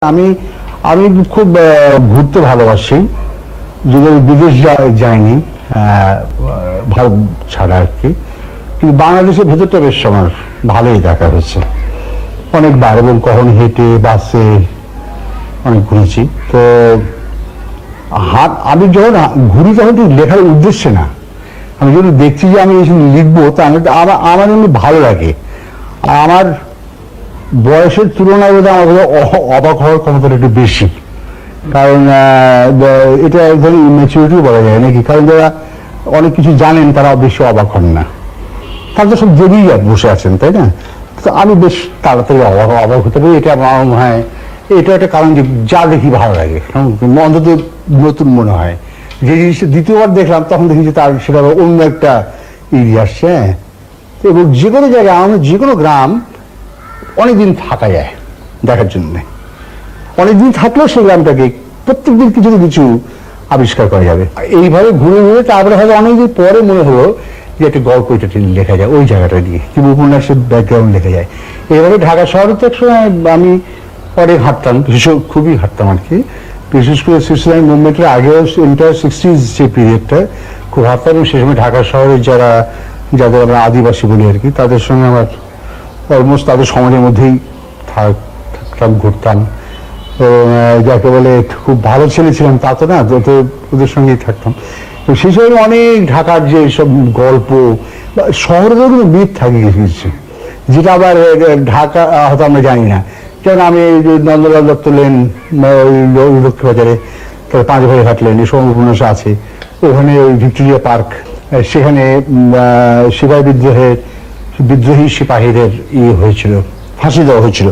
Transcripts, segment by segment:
আমি আমি খুব ঘুরতে ভালোবাসি, যদি বিদেশ যাইনি ভারত ছাড়া আর কি, কিন্তু বাংলাদেশের ভেতরটা বেশ আমার ভালোই দেখা হয়েছে অনেকবার, এবং কখন হেঁটে বাসে অনেক ঘুরেছি। তো আমি যখন ঘুরি তখন ঠিক লেখার উদ্দেশ্যে না, আমি যখন দেখছি যে আমি এইসব লিখবো তা আমার এমনি ভালো লাগে। আমার বয়সের তুলনায় বোধ হয় আমার অবাক হওয়ার ক্ষমতাটা একটু বেশি, কারণ এটা এক ধরনের ইম্যাচুরিটিও বলা যায় নাকি, কারণ যারা অনেক কিছু জানেন তারা বেশি অবাক হন না, তারা তো সব জেনেই বসে আছেন, তাই না? তো আমি বেশ তাড়াতাড়ি অবাক হতে পারি, এটা আমার মনে হয় এটা একটা কারণ যে যা দেখি ভালো লাগে, অন্তত নতুন মনে হয়। যে জিনিসটা দ্বিতীয়বার দেখলাম তখন দেখি যে তার সেটা অন্য একটা এরিয়া আসছে। এবং যে কোনো জায়গায়, আমাদের যে কোনো গ্রাম অনেকদিন থাকা যায় দেখার জন্য, অনেকদিন থাকলেও সেই গ্রামটাকে প্রত্যেকদিন কিছু না কিছু আবিষ্কার করা যাবে। এইভাবে ঘুরে ঘুরে তারপরে হয়তো অনেকদিন পরে মনে হলো যে একটা গল্প এটা লেখা যায় ওই জায়গাটা দিয়ে, কিন্তু উপন্যাসের ব্যাকগ্রাউন্ড লেখা যায়। এইভাবে ঢাকা শহরে তো একসময় আমি অনেক হাঁটতাম, খুবই হাঁটতাম আর কি, বিশেষ করে সিক্সটি মুভমেন্টের আগেও এন্টার 60s যে পিরিয়ডটা খুব হাঁটতাম। এবং সেই সময় ঢাকা শহরের যাদের আমরা আদিবাসী বলি আর কি, তাদের সঙ্গে আমার অলমোস্ট তাদের সমাজের মধ্যেই থাকতাম, ঘুরতাম। তো যাকে বলে খুব ভালো ছেলে ছিলাম তা তো না, তো ওদের সঙ্গেই থাকতাম। তো সেই সময় অনেক ঢাকার যে সব গল্প শহরেরও কিন্তু মিথ থাকে কিছু, যেটা আবার ঢাকা হয়তো আমরা জানি না। যেমন আমি নন্দলাল দত্ত লেন, ওই লক্ষ্মীবাজারে, তারপরে পাঁচভাই ঘাট লেন, এই সব উপন্যাস আছে। ওখানে ওই ভিক্টোরিয়া পার্ক, সেখানে সিপাহী বিদ্রোহী সিপাহীদের হয়েছিল, ফাঁসি দেওয়া হয়েছিল।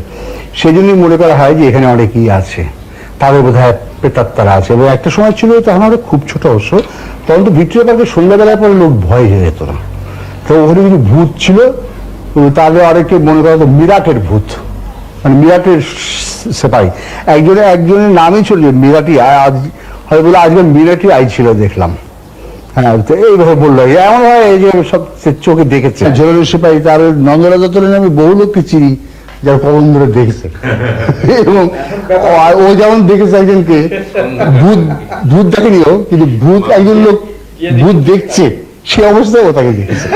সেই জন্যই মনে করা হয় যে এখানে অনেকেই আছে, তাদের বোধ হয় প্রেতাত্মারা আছে। এবং একটা সময় ছিল তখন আমরা খুব ছোট অবশ্য, তখন তো ভিক্টোরিয়া পার্কে সন্ধ্যাবেলার পরে লোক ভয় হয়ে যেত না। তো ওখানে কিছু ভূত ছিল, তাদের আরেককে মনে করা হতো মিরাটের ভূত, মানে মিরাটের সেপাই। একজনের নামই ছিল মিরাটি, আজ হয় বলে আজকে মিরাটি আই ছিল দেখলাম। হ্যাঁ, তো এইভাবে বললো, এমন হয় এই যে সব চোখে দেখেছে ঝোলের সিপাহী। তার নন্দলাল দত্ত আমি বহু লোককে চিনি যার কবর ধরে দেখেছে, এবং ও যেমন দেখেছে একজনকে ভূত দেখেনিও, কিন্তু একজন লোক ভূত দেখছে সে অবস্থায় ও তাকে দেখেছে।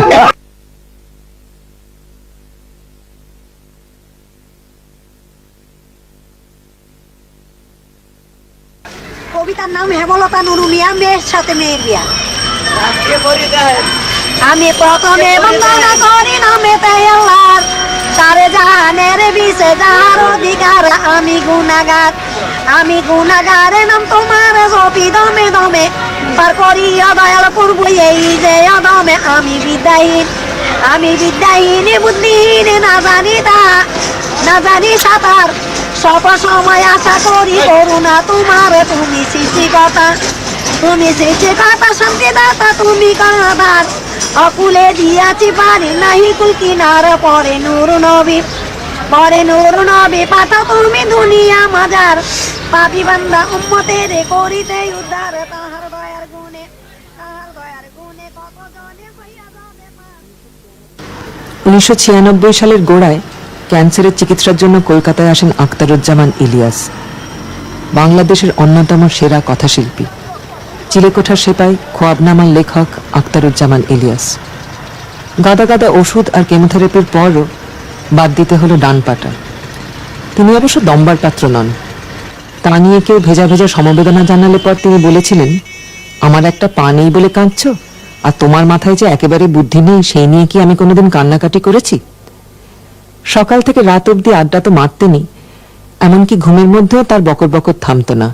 কবিতার নাম হেমলতা নুরু মিয়া, মেয়ের সাথে মেয়ের বিয়া। আমি প্রথমে বন্দনা করি নামে আল্লাহর, সারে জাহানের বিষে যাহার অধিকার। আমি গুনাগারে নাম তোমার জপি দমে দমে, পার করিয়া দয়াল করবো এই যে অদমে। আমি বিদ্যাহীন বুদ্ধিহীন, না জানি সাঁতার, সব সময় আশা করি করুণা তোমার। তুমি সৃষ্টিকর্তা শান্তিদাতা, তুমি কাঁদার অকুলে দিয়াছি পারি নাহি কুল কিনার। পরে নূর নবী পাঠা তুমি দুনিয়া মাজার, পাপী বান্দা উম্মতের করিতে উদ্ধার। তাহার দয়ার গুণে কত জনে হইয়া যাবে পার। 1996 সালের গোড়ায় ক্যান্সারের চিকিৎসার জন্য কলকাতায় আসেন আখতারুজ্জামান ইলিয়াস, বাংলাদেশের অন্যতম সেরা কথাশিল্পী। চিলেকোঠার সেপাই, খোয়াবনামার লেখক আখতারুজ্জামান ইলিয়াস। গাদা গাদা ওষুধ আর কেমোথেরাপির পরও বাদ দিতে হলো ডান পাটা। তিনি অবশ্য দম্বার পাত্র নন। তা নিয়ে কেউ ভেজা ভেজা সমবেদনা জানালে পর তিনি বলেছিলেন, আমার একটা পা নেই বলে কাঁদছ, আর তোমার মাথায় যে একেবারে বুদ্ধি নেই সেই নিয়ে কি আমি কোনোদিন কান্নাকাটি করেছি? সকাল থেকে রাত অবধি আড্ডা তো মারতেনি, এমনকি ঘুমের মধ্যেও তার বকর বকর থামত না।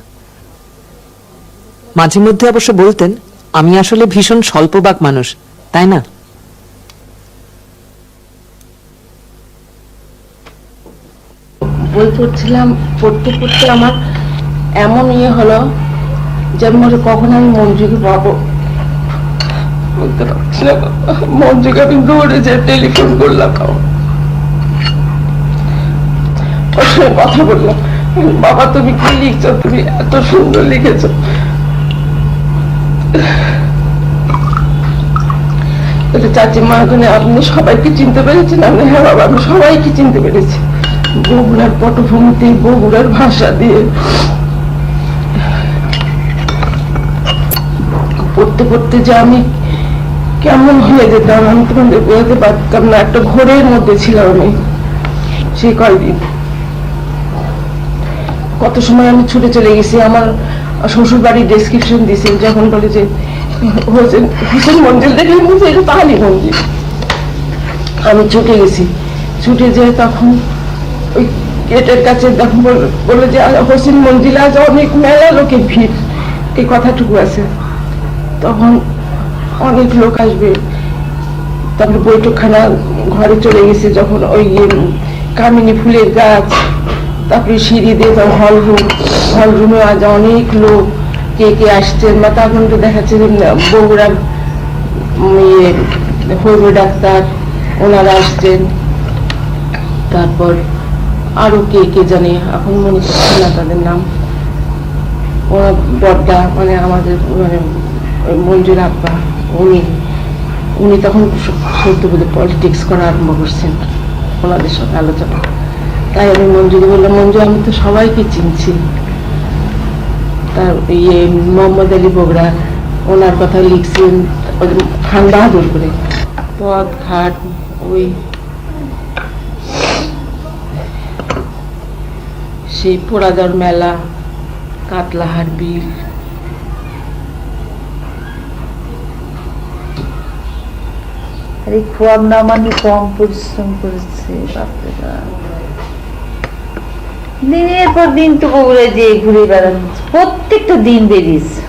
মাঝে মধ্যে অবশ্য বলতেন, আমি আসলে ভীষণ স্বল্পবাক মানুষ, তাই না? বই পড়ছিলাম, পড়তে পড়তে আমার এমন হলো যে কখন আমি মঞ্জুকে পাবো বলতে পারছি না। মঞ্জুকে আমি দৌড়ে যে টেলিফোন করলাম, ওর সঙ্গে কথা বললাম, বাবা তুমি কি লিখছো, তুমি এত সুন্দর লিখেছো। চাচিমা, আপনি সবাইকে চিনতে পেরেছেন? হ্যাঁ বাবা, আমি সবাইকে চিনতে পেরেছি। বগুড়ার পটভূমিতে বগুড়ার ভাষা দিয়ে পড়তে পড়তে যে আমি কেমন হয়ে যেতাম আমি তোমাদের বোঝাতে পারতাম না। একটা ঘোরের মধ্যে ছিলাম আমি সেই কয়দিন। কত সময় আমি ছুটে চলে গেছি। আমার শ্বশুর বাড়ির ডেসক্রিপশন দিয়েছেন, যখন বলে যে হোসেন মঞ্জিল দেখে বলছে এটা তাহালি মঞ্জিল। আমি ছুটে গেছি, ছুটে যেয়ে তখন ওই গেটের কাছে তখন বলে যে হোসেন মঞ্জিলে আজ অনেক মেলা লোকের ভিড়, এই কথাটুকু আছে। তখন অনেক লোক আসবে। তারপরে বৈঠকখানা ঘরে চলে গেছে, যখন ওই কামিনী ফুলের গাছ, তারপরে সিঁড়ি দিয়ে তখন হল রুমে আজ অনেক লোক কে কে আসছেন। বা তখন তো দেখাচ্ছে যে বগুড়ার হৈম ডাক্তার ওনারা আসছেন। তারপর আরো কে কে জানে, এখন মনে করছে না তাদের নাম। ওরা বড়দা মানে আমাদের মানে মঞ্জুর আব্বা, উনি তখন সত্যি পলিটিক্স করা আরম্ভ করছেন ওনাদের সঙ্গে আলোচনা। তাই আমি মঞ্জুরি বললাম, মঞ্জু আমি তো সবাইকে চিনছি। তার মোহাম্মদ আলী বগুড়া ওনার কথা লিখছেন খান বাহাদুর করে। পথ ঘাট ওই সেই পোড়াদর মেলা, কাতলাহার বিল, আরে খোয়াব না মানে কম পরিশ্রম করেছে বাপরে বাপ। দিনের পর দিন তো বগুড়ায় যে ঘুরে বেড়াচ্ছে, প্রত্যেকটা দিন বেরিয়েছে।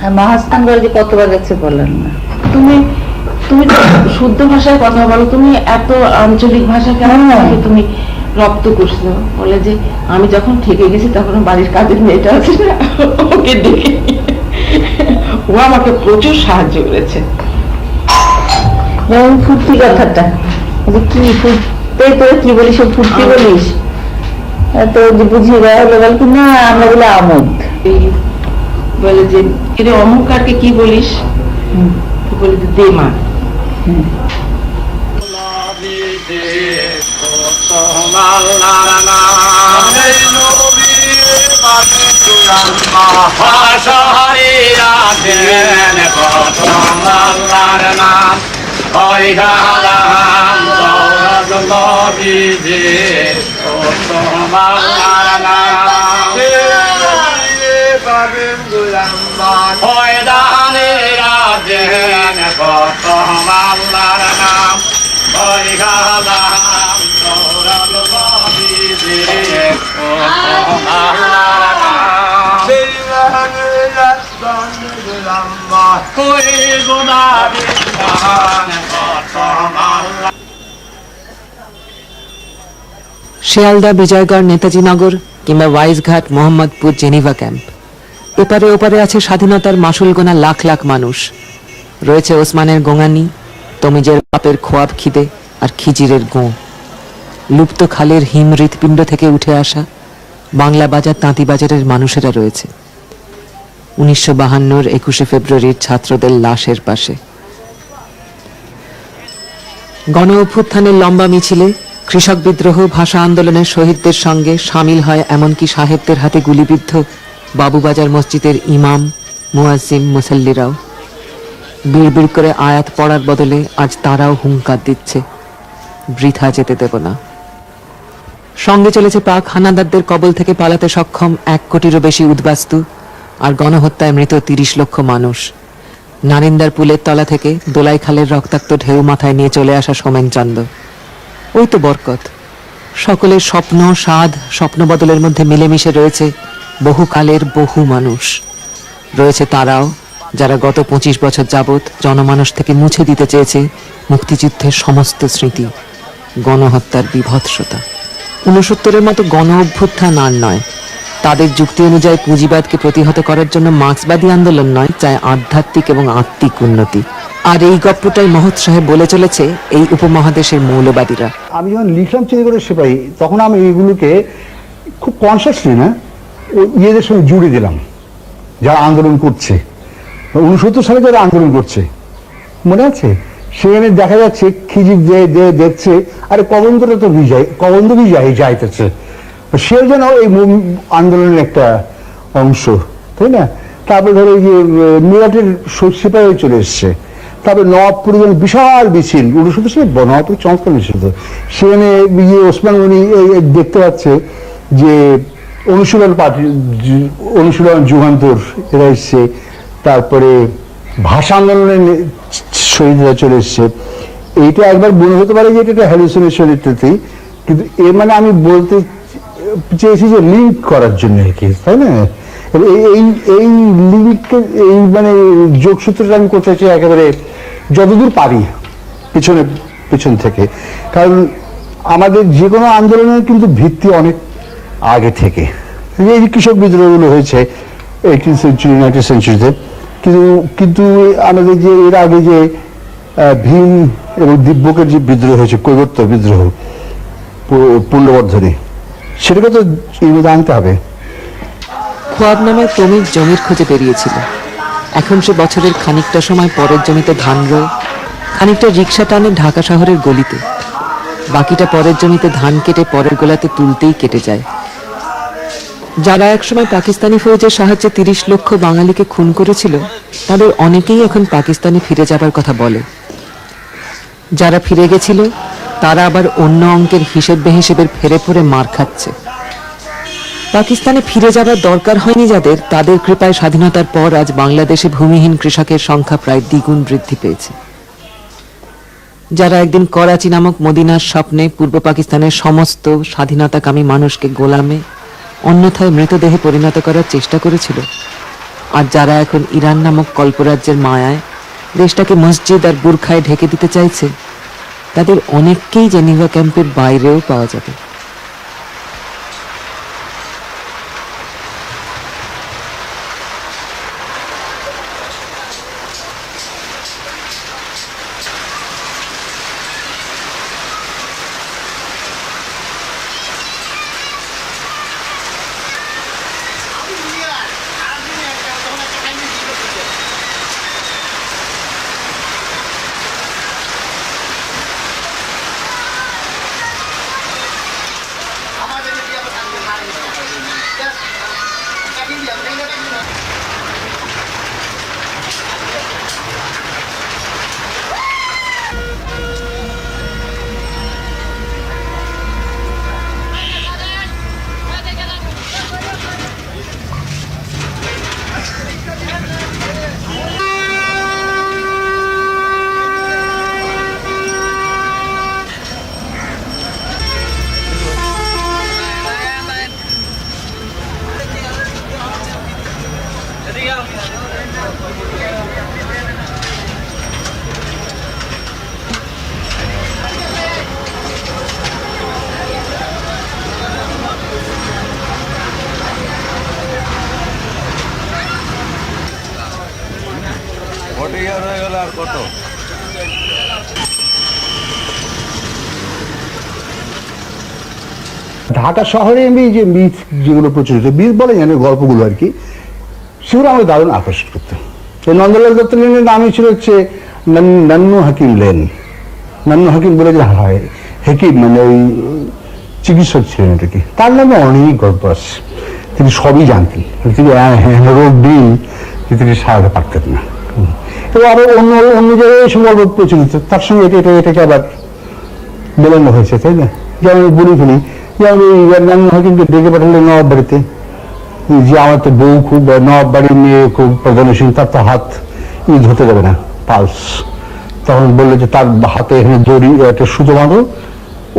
আর মহাস্থানগড় যে কতবার গেছে বলেন না। তুমি তুমি তো শুদ্ধ ভাষায় কথা বলো, তুমি এত আঞ্চলিক ভাষা কেমন তুমি রপ্ত করছো? বলে যে আমি যখন ঠেকে গেছি তখন বাড়ির কাজের মেয়েটা আছে না, ওকে দেখে ও আমাকে প্রচুর সাহায্য করেছে। যেমন ফুর্তি কথাটা, কি ফুটতে তোরা কি বলিস, ফুর্তি বলিস তো বুঝিয়ে দেওয়া হলো, বল কি না আমরা বলে আমোদ। বলে যে এরে অমুক কারকে কি বলিস, বলে যে দে মা। শিয়ালদা, বিজয়গড়, নেতাজি নগর কিংবা ওয়াইজঘাট, মোহাম্মদপুর, জেনিভা ক্যাম্প, এপারে ওপারে আছে স্বাধীনতার মাসুল গোনা লাখ লাখ মানুষ। রয়েছে ওসমানের গোঙানি, তমিজের বাপের খোয়াব খিদে আর খিজিরের গোঁ। লুপ্ত খালের হিম হৃৎপিণ্ড থেকে উঠে আসা বাংলা বাজার, তাঁতিবাজারের মানুষেরা রয়েছে 1952 21 ফেব্রুয়ারির ছাত্রদের লাশের পাশে। গণ অভ্যুত্থানের লম্বা মিছিলে কৃষক বিদ্রোহ, ভাষা আন্দোলনের শহীদদের সঙ্গে সামিল হয় এমনকি সাহেবদের হাতে গুলিবিদ্ধ বাবুবাজার মসজিদের ইমাম, মুয়াজ্জিম, মুসাল্লিরাও। বিড়বিড় করে আয়াত পড়ার বদলে আজ তারাও হুঙ্কার দিচ্ছে, বৃথা যেতে দেব না। সঙ্গে চলেছে পাক হানাদারদের কবল থেকে পালাতে সক্ষম 1 কোটিরও বেশি উদ্বাস্তু আর গণহত্যায় মৃত 30 লক্ষ মানুষ। নারিন্দার পুলের তলা থেকে দোলাই খালের রক্তাক্ত ঢেউ মাথায় নিয়ে চলে আসা সোমেনচন্দ, ওই তো বরকত। সকলের স্বপ্ন, স্বাদ, স্বপ্ন বদলের মধ্যে মিলেমিশে রয়েছে বহুকালের বহু মানুষ। রয়েছে তারাও যারা গত 25 বছর যাবৎ জনমানস থেকে মুছে দিতে চেয়েছে মুক্তিযুদ্ধের সমস্ত স্মৃতি, গণহত্যার বিভৎসতা। 69-এর মতো গণ অভ্যুত্থান আর নয়। তাদের যুক্তি অনুযায়ী পুঁজিবাদকে প্রতিহত করার জন্য মার্ক্সবাদী আন্দোলন নয়, চায় আধ্যাত্মিক এবং আত্মিক উন্নতি। আর এই গপ্পটাই মহৎ সাহেব বলে চলেছে এই উপমহাদেশের মৌলবাদীরা। আমি যখন লিখলাম চিনিকোঠার সিপাহী, তখন আমি এইগুলোকে খুব কনসিয়াসলি না ইয়েদের সঙ্গে জুড়ে দিলাম, যারা আন্দোলন করছে 69 সালে যারা আন্দোলন করছে, মনে আছে সেখানে দেখা যাচ্ছে খিজিক দেখছে আরে কবন্দটা তো কবন্দ যাইতেছে, সে যেন এই আন্দোলনের একটা অংশ, তাই না? তারপরে ধরো এই যে মিরাটের সিপাহী চলে এসছে, তারপরে নবাবপুরে যেন বিশাল মিছিল, শুধু সে নবাবপুর চমৎকার মিছিল, সেখানে ওসমান গনি দেখতে পাচ্ছে যে অনুশীলন যুগান্তর এরা এসছে, তারপরে ভাষা আন্দোলনের শহীদরা চলে এসছে। এইটা একবার মনে হতে পারে যে এটা একটা হ্যালুসিনেশন ইত্যাদি, কিন্তু এর মানে আমি বলতে চেয়েছি যে লিঙ্ক করার জন্য আর কি, তাই না? এই লিঙ্ককে এই মানে যোগসূত্রটা আমি করতে চাই একেবারে যতদূর পারি পিছন থেকে, কারণ আমাদের যে কোনো আন্দোলনের কিন্তু ভিত্তি অনেক আগে থেকে, এই যে কৃষক বিদ্রোহগুলো হয়েছে 18th সেঞ্চুরি 19th সেঞ্চুরিতে, কিন্তু আমাদের যে এর আগে যে ভীম এবং দিব্যকের যে বিদ্রোহ হয়েছে, কৈবর্ত বিদ্রোহ পুণ্যবর্ধনে, সেটাকে তো এর মধ্যে আনতে হবে। খোয়াবনামায় প্রমিত জমির খোঁজে বেরিয়েছিল। এখন সে বছরের খানিকটা সময় পরের জমিতে ধান রোয়, খানিকটা রিক্সা টানে ঢাকা শহরের গলিতে, বাকিটা পরের জমিতে ধান কেটে পরের গোলাতে তুলতেই কেটে যায়। যারা একসময় পাকিস্তানি ফৌজের সাহায্যে 30 লক্ষ বাঙালিকে খুন করেছিল, তাদের অনেকেই এখন পাকিস্তানে ফিরে যাবার কথা বলে। যারা ফিরে গেছিল তারা আবার অন্য অঙ্কের হিসেব বেহিসেবের ফেরে পড়ে মার খাচ্ছে। পাকিস্তানে ফিরে যাবার দরকার হয়নি যাদের, তাদের কৃপায় স্বাধীনতার পর আজ বাংলাদেশে ভূমিহীন কৃষকের সংখ্যা প্রায় দ্বিগুণ বৃদ্ধি পেয়েছে। যারা একদিন করাচি নামক মদিনার স্বপ্নে পূর্ব পাকিস্তানের সমস্ত স্বাধীনতাকামী মানুষকে গোলামে অন্যথায় মৃতদেহে পরিণত করার চেষ্টা করেছিল, আর যারা এখন ইরান নামক কল্পরাজ্যের মায়ায় দেশটাকে মসজিদ আর বুরখায় ঢেকে দিতে চাইছে, তাদের অনেককেই জেনিভা ক্যাম্পের বাইরেও পাওয়া যাবে। ঢাকা শহরে আমি যে মিথ যেগুলো প্রচলিত, মিথ বলে জানে গল্পগুলো আর কি, সেগুলো আমাকে দারুণ আকর্ষণ করতো। এই নন্দলাল দত্ত লেনের নামই ছিল হচ্ছে নান্নু হাকিম লেন। নান্নু হাকিম বলে যে হয় হাকিম, মানে ওই চিকিৎসক ছিলেন এটা কি, তার নামে অনেক গল্প আছে, তিনি সবই জানতেন, তিনি রোগ দিন তিনি সারাতে পারতেন না। এবং আরো অন্য জায়গায় এসব গল্প প্রচলিত, তার সঙ্গে এটাকে আবার মেলানো হয়েছে, তাই না? যেমন বলি ফেলি, যেমন নান্নু হাকিমকে ডেকে পাঠালে নবাব বাড়িতে, যে আমার তো বউ খুব, নবাব বাড়ির মেয়ে খুব প্রধানশীল, তার তো হাত ই ধরতে যাবে না, পালস। তখন বললো যে তার হাতে এখানে দড়ি একটা সুতো বাঁধো,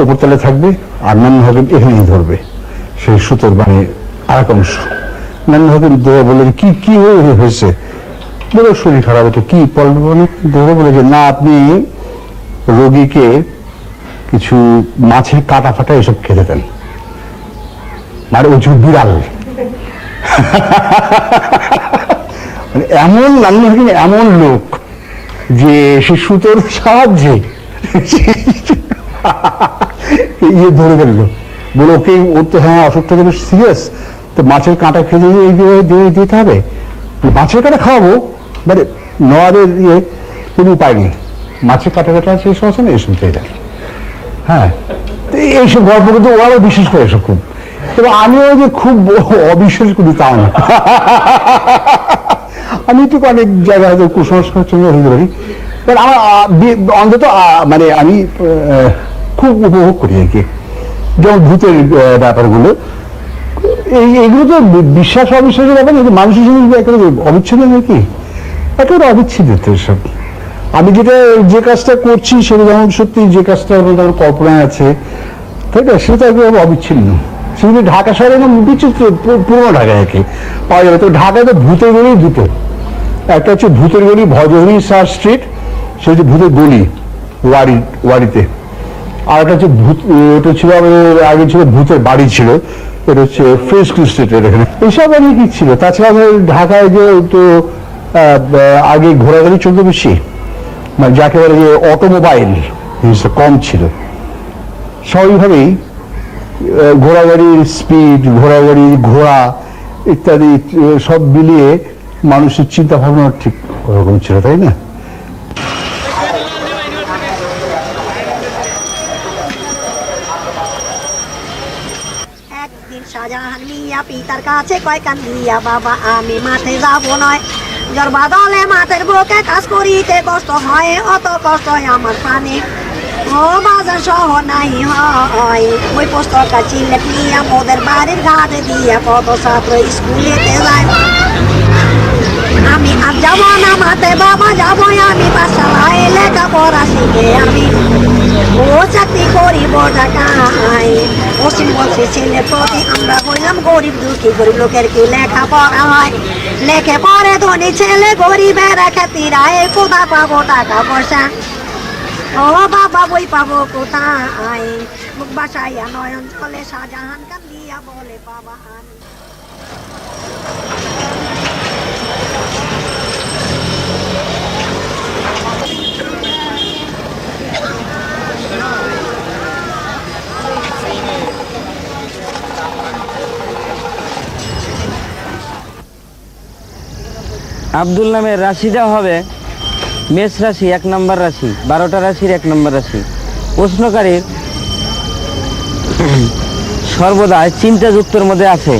ওপরতলে থাকবে, আর নান্নু হাকিম এখানেই ধরবে সেই সুতোর মানে আর এক অংশ। নান্নু হাকিম বললো যে কি হয়েছে, বলে শরীর খারাপ হতো, কি ধরে বলে যে না, আপনি রোগীকে কিছু মাছের কাটা ফাটা এসব খেতে দেন, মানে ওই বিড়াল। মানে এমন নান্নু হাকিম এমন লোক যে সে সুতোর সাহায্যে ইয়ে ধরে ফেললো, বলে ওকে, ওর তো হ্যাঁ অসুখটা যেন সিরিয়াস, তো মাছের কাঁটা খেতে দিতে হবে, মাছের কাঁটা খাওয়াবো, মানে নওয়াবের ইয়ে কোনো উপায় নেই, মাছের কাটা কাটা আছে এসব আছে না, এসব চাই না। হ্যাঁ, তো এইসব গল্প কিন্তু ওরাও বিশেষ করে এসব খুব, তবে আমিও যে খুব অবিশ্বাস করি তাও না। আমি একটু অনেক জায়গায় হয়তো কুসংস্কার সঙ্গে হতে পারি, বাট আমার অন্তত মানে আমি খুব উপভোগ করি আর কি, যেমন ভূতের ব্যাপারগুলো। এইগুলো তো বিশ্বাস অবিশ্বাসের ব্যাপার, কিন্তু মানুষের সঙ্গে একেবারে অবিচ্ছেদ্য নাকি, একেবারে অবিচ্ছেদ্য তো এসব। আমি যে কাজটা করছি সেটা যেমন সত্যি, যে কাজটা আমার কল্পনায় আছে, তাই না, সেটা একেবারে অবিচ্ছিন্ন। সেগুলো ঢাকা শহরে বিচিত্র পুরোনো ঢাকায় আর কি পাওয়া যাবে। তো ঢাকায় তো ভূতের গলি দুটো, একটা হচ্ছে ভূতের গলি ভজহরি শাহ স্ট্রিট, সে হচ্ছে ভূতের গলি ওয়ারিতে, আর একটা হচ্ছে ওটা ছিল আমাদের আগে ছিল ভূতের বাড়ি ছিল, এটা হচ্ছে ফ্রেস্কো স্ট্রিটের এখানে। এইসব অনেকই ছিল। তাছাড়া আমাদের ঢাকায় যে তো আগে ঘোড়াগাড়ি চলতে বেশি, মানে যাকে বলে যে অটোমোবাইল জিনিসটা কম ছিল, স্বাভাবিকভাবেই ঘোড়াগাড়ির স্পিড, ঘোড়াগাড়ির ঘোড়া ইত্যাদি সব মিলিয়ে মানুষের চিন্তা ভাবনা ঠিক ওরকম ছিল, তাই না? একদিন শাহজাহান মিয়া পিতার কাছে কয় কান্দিয়া, বাবা আমি মাঠে যাব নয়, জ্বর বাদলে মাঠের বুকে কাজ করিতে কষ্ট হয়, অত কষ্ট হয় আমার প্রাণে, ও বাজার সহ নাই হয়। ওই পুস্তকা চিলেট নিয়া মোদের বাড়ির ঘাটে দিয়া কত ছাত্র স্কুলেতে যায়। আমি আর যাব না মাঠে বাবা, যাবো আমি পাঠশালায় লেখাপড়া শিখে আমি ও চাকরি করিব টাকায়। পশ্চিম বলছে ছেলে প্রতি আমরা হইলাম গরিব দুঃখী, গরিব লোকের কি লেখাপড়া হয়, লেখে পড়ে ধনী ছেলে গরিবের খাতিরায়, কোথা পাবো টাকা পয়সা, ও বাবা বই পাবো কোথায়, মুখ বাসাইয়া নয়ন চলে শাহজাহান কান্দিয়া বলে বাবা আমি। আব্দুল নামের রাশিটা হবে মেষ রাশি, 1 নম্বর রাশি, 12টা রাশির 1 নম্বর রাশি। প্রশ্নকারীর সর্বদাই চিন্তাযুক্তের মধ্যে আছে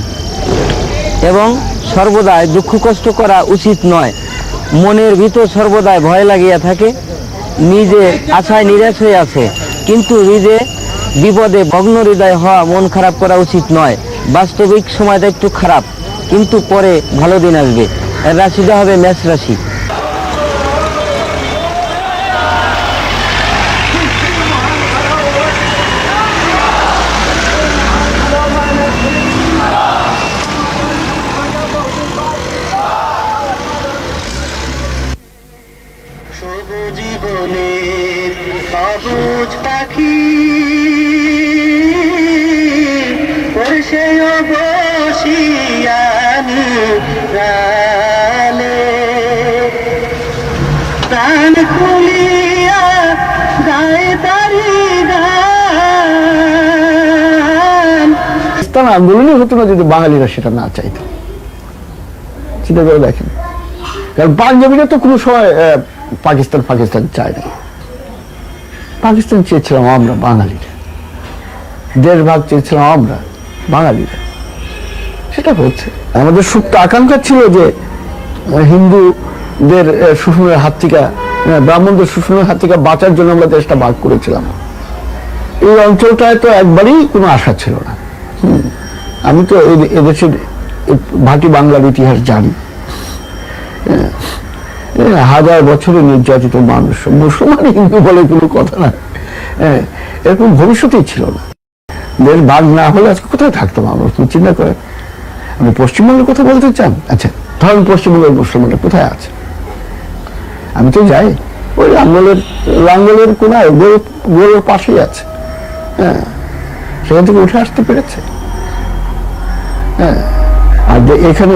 এবং সর্বদাই দুঃখ কষ্ট করা উচিত নয়। মনের ভিতর সর্বদাই ভয় লাগিয়া থাকে, নিজে আশায় নিরাশ হয়ে আছে, কিন্তু নিজে বিপদে ভগ্ন হৃদয় হওয়া, মন খারাপ করা উচিত নয়। বাস্তবিক সময়টা একটু খারাপ, কিন্তু পরে ভালো দিন আসবে। এর রাশিটা হবে মেষ রাশি। জীবনের সবুজ পাখি পড়ছে বসিয়ানি গালে, প্রাণ খুলিয়া গায়ে তারি গান। ইসলাম আন্দোলনই হতো না যদি বাঙালিরা সেটা না চাইত। চিন্তা করে দেখেন, কারণ পাঞ্জাবিরা তো কোনো সময় পাকিস্তান চায় না। পাকিস্তান চেয়েছিলাম আমরা বাঙালিরা, দেশ ভাগ চেয়েছিলাম আমরা বাঙালিরা, সেটা হচ্ছে। আমাদের সুপ্ত আকাঙ্ক্ষা ছিল যে হিন্দুদের শোষণের হাত থেকে, ব্রাহ্মণদের শোষণের হাত থেকে বাঁচার জন্য আমরা দেশটা ভাগ করেছিলাম। এই অঞ্চলটায় তো একবারই কোনো আশা ছিল না। আমি তো এদেশের ভাটি বাংলার ইতিহাস জানি। হাজার বছরে নির্যাতিত মানুষ, মুসলমান হিন্দু বলে কোনো কথা না, এরকম ভবিষ্যতেই ছিল না। দেশ ভাগ না হলে আজকে কোথায় থাকতাম আমরা? চিন্তা করে, আমি পশ্চিমবঙ্গের কথা বলতে চান? আচ্ছা ধরেন পশ্চিমবঙ্গের মুসলমানরা কোথায় আছে? আমি তো যাই, ওই লাঙ্গলের কোনায় গোলের পাশেই আছে। হ্যাঁ, সেখান থেকে উঠে আসতে পেরেছে। হ্যাঁ, আর এখানে